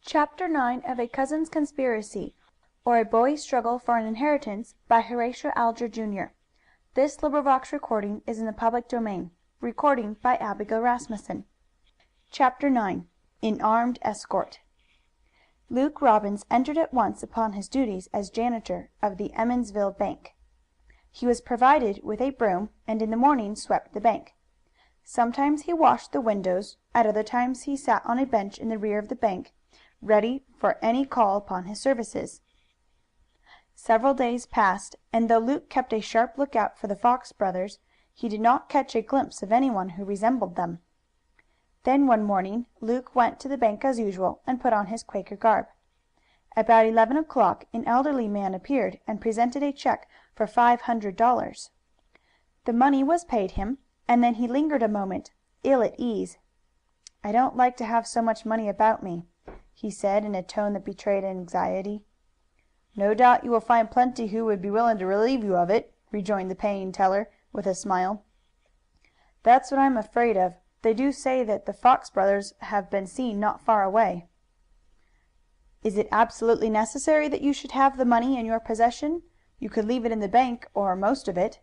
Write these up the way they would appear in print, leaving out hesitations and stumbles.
Chapter 9 of A Cousin's Conspiracy, or A Boy's Struggle for an Inheritance, by Horatio Alger, Jr. Recording is in the public domain. By Abigail Rasmussen. Chapter 9 An Armed Escort. Luke Robbins entered at once upon his duties as janitor of the Emmonsville bank. He was provided with a broom, and in the morning swept the bank. Sometimes he washed the windows, at other times he sat on a bench in the rear of the bank, ready for any call upon his services. Several days passed, and though Luke kept a sharp lookout for the Fox brothers, he did not catch a glimpse of anyone who resembled them. Then one morning Luke went to the bank as usual and put on his Quaker garb. About 11 o'clock an elderly man appeared and presented a check for $500. The money was paid him, and then he lingered a moment, ill at ease. "I don't like to have so much money about me," he said in a tone that betrayed anxiety. "No doubt you will find plenty who would be willing to relieve you of it," rejoined the paying teller, with a smile. "That's what I'm afraid of. They do say that the Fox brothers have been seen not far away." "Is it absolutely necessary that you should have the money in your possession? You could leave it in the bank, or most of it."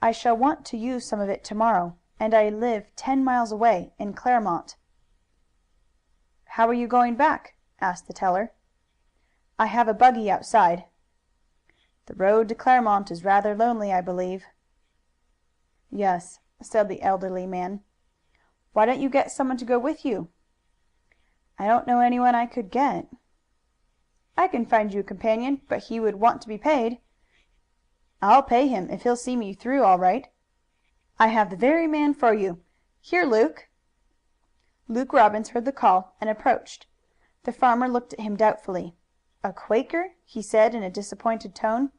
"I shall want to use some of it to morrow, and I live 10 miles away, in Claremont." "How are you going back?" asked the teller. "I have a buggy outside." "The road to Claremont is rather lonely, I believe." "Yes," said the elderly man. "Why don't you get someone to go with you?" "I don't know anyone I could get." "I can find you a companion, but he would want to be paid." "I'll pay him if he'll see me through all right." "I have the very man for you. Here, Luke." Luke Robbins heard the call and approached. The farmer looked at him doubtfully. "A Quaker?" he said in a disappointed tone.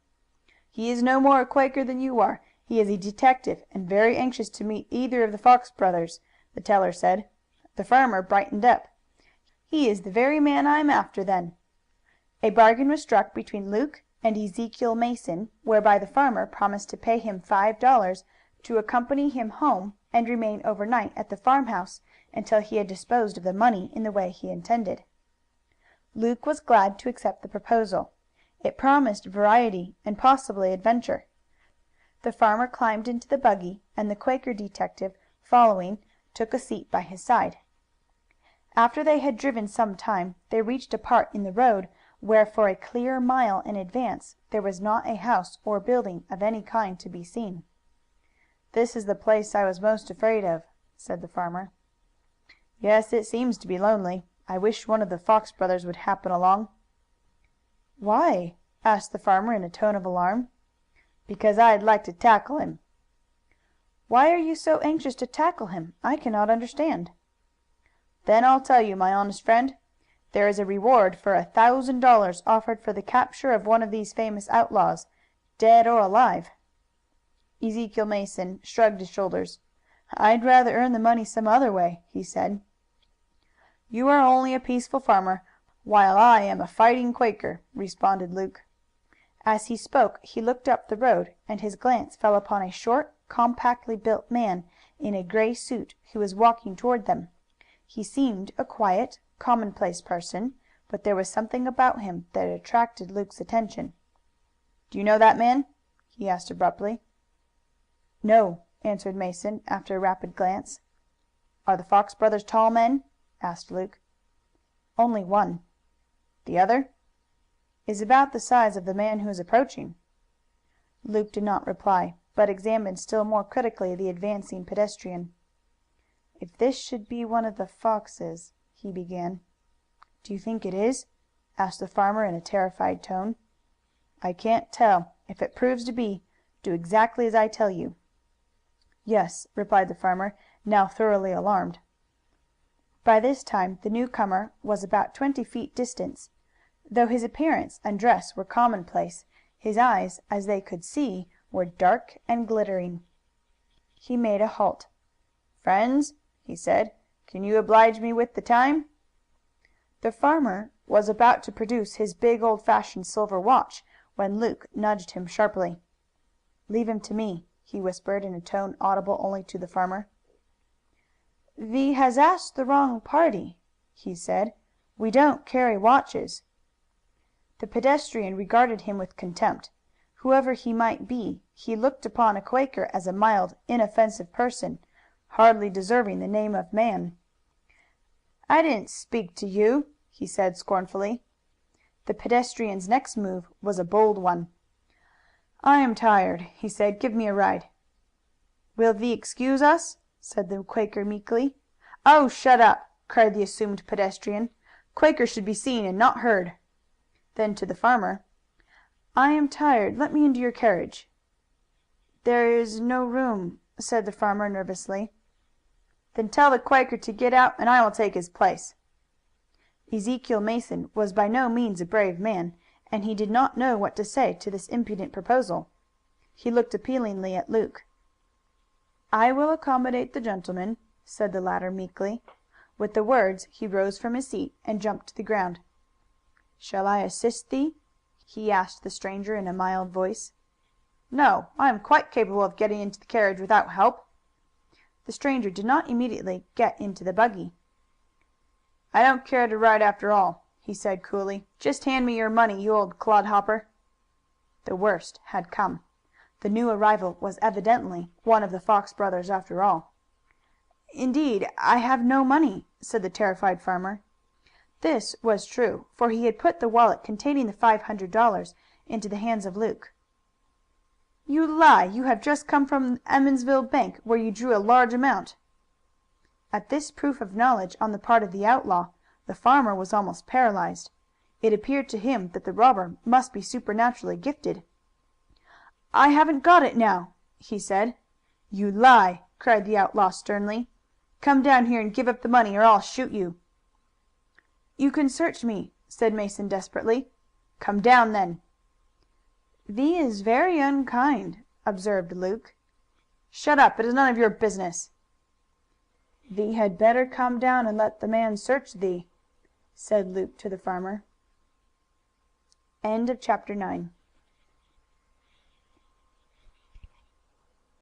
"He is no more a Quaker than you are. He is a detective, and very anxious to meet either of the Fox brothers," the teller said. The farmer brightened up. "He is the very man I'm after, then." A bargain was struck between Luke and Ezekiel Mason, whereby the farmer promised to pay him $5 to accompany him home and remain overnight at the farmhouse until he had disposed of the money in the way he intended. Luke was glad to accept the proposal. It promised variety and possibly adventure. The farmer climbed into the buggy, and the Quaker detective, following, took a seat by his side. After they had driven some time, they reached a part in the road where for a clear mile in advance there was not a house or building of any kind to be seen. "This is the place I was most afraid of," said the farmer. "Yes, it seems to be lonely. I wish one of the Fox brothers would happen along." "Why?" asked the farmer in a tone of alarm. "Because I'd like to tackle him." "Why are you so anxious to tackle him? I cannot understand." "Then I'll tell you, my honest friend. There is a reward for $1,000 offered for the capture of one of these famous outlaws, dead or alive." Ezekiel Mason shrugged his shoulders. "I'd rather earn the money some other way," he said. "You are only a peaceful farmer, while I am a fighting Quaker," responded Luke. As he spoke he looked up the road, and his glance fell upon a short, compactly built man in a gray suit who was walking toward them. He seemed a quiet, commonplace person, but there was something about him that attracted Luke's attention. "Do you know that man?" he asked abruptly. "No," answered Mason, after a rapid glance. "Are the Fox brothers tall men?" asked Luke. "Only one." "The other?" "Is about the size of the man who is approaching." Luke did not reply, but examined still more critically the advancing pedestrian. "If this should be one of the Foxes," he began. "Do you think it is?" asked the farmer in a terrified tone. "I can't tell. If it proves to be, do exactly as I tell you." "Yes," replied the farmer, now thoroughly alarmed. By this time the newcomer was about 20 feet distant. Though his appearance and dress were commonplace, his eyes, as they could see, were dark and glittering. He made a halt. "Friends," he said, "can you oblige me with the time?" The farmer was about to produce his big old-fashioned silver watch when Luke nudged him sharply. "Leave him to me," he whispered in a tone audible only to the farmer. "Thee has asked the wrong party." he said. "We don't carry watches." The pedestrian regarded him with contempt. Whoever he might be, he looked upon a Quaker as a mild, inoffensive person, hardly deserving the name of man. "I didn't speak to you," he said scornfully. The pedestrian's next move was a bold one. "I am tired," he said. "Give me a ride." "Will thee excuse us?" said the Quaker meekly. "Oh, shut up!" cried the assumed pedestrian. "Quakers should be seen and not heard." Then to the farmer, "I am tired. Let me into your carriage." "There is no room," said the farmer nervously. "Then tell the Quaker to get out and I will take his place." Ezekiel Mason was by no means a brave man, and he did not know what to say to this impudent proposal. He looked appealingly at Luke. "I will accommodate the gentleman," said the latter meekly. With the words he rose from his seat and jumped to the ground. "Shall I assist thee?" he asked the stranger in a mild voice. "No, I am quite capable of getting into the carriage without help." The stranger did not immediately get into the buggy. "I don't care to ride after all," he said coolly. "Just hand me your money, you old clodhopper." The worst had come. The new arrival was evidently one of the Fox brothers after all. "Indeed, I have no money," said the terrified farmer. This was true, for he had put the wallet containing the $500 into the hands of Luke. "You lie! You have just come from Emmonsville bank, where you drew a large amount." At this proof of knowledge on the part of the outlaw, the farmer was almost paralyzed. It appeared to him that the robber must be supernaturally gifted. "I haven't got it now," he said. "You lie!" cried the outlaw sternly. "Come down here and give up the money, or I'll shoot you." "You can search me," said Mason desperately. "Come down then." "Thee is very unkind," observed Luke. "Shut up. It is none of your business." "Thee had better come down and let the man search thee," said Luke to the farmer. Chapter 9.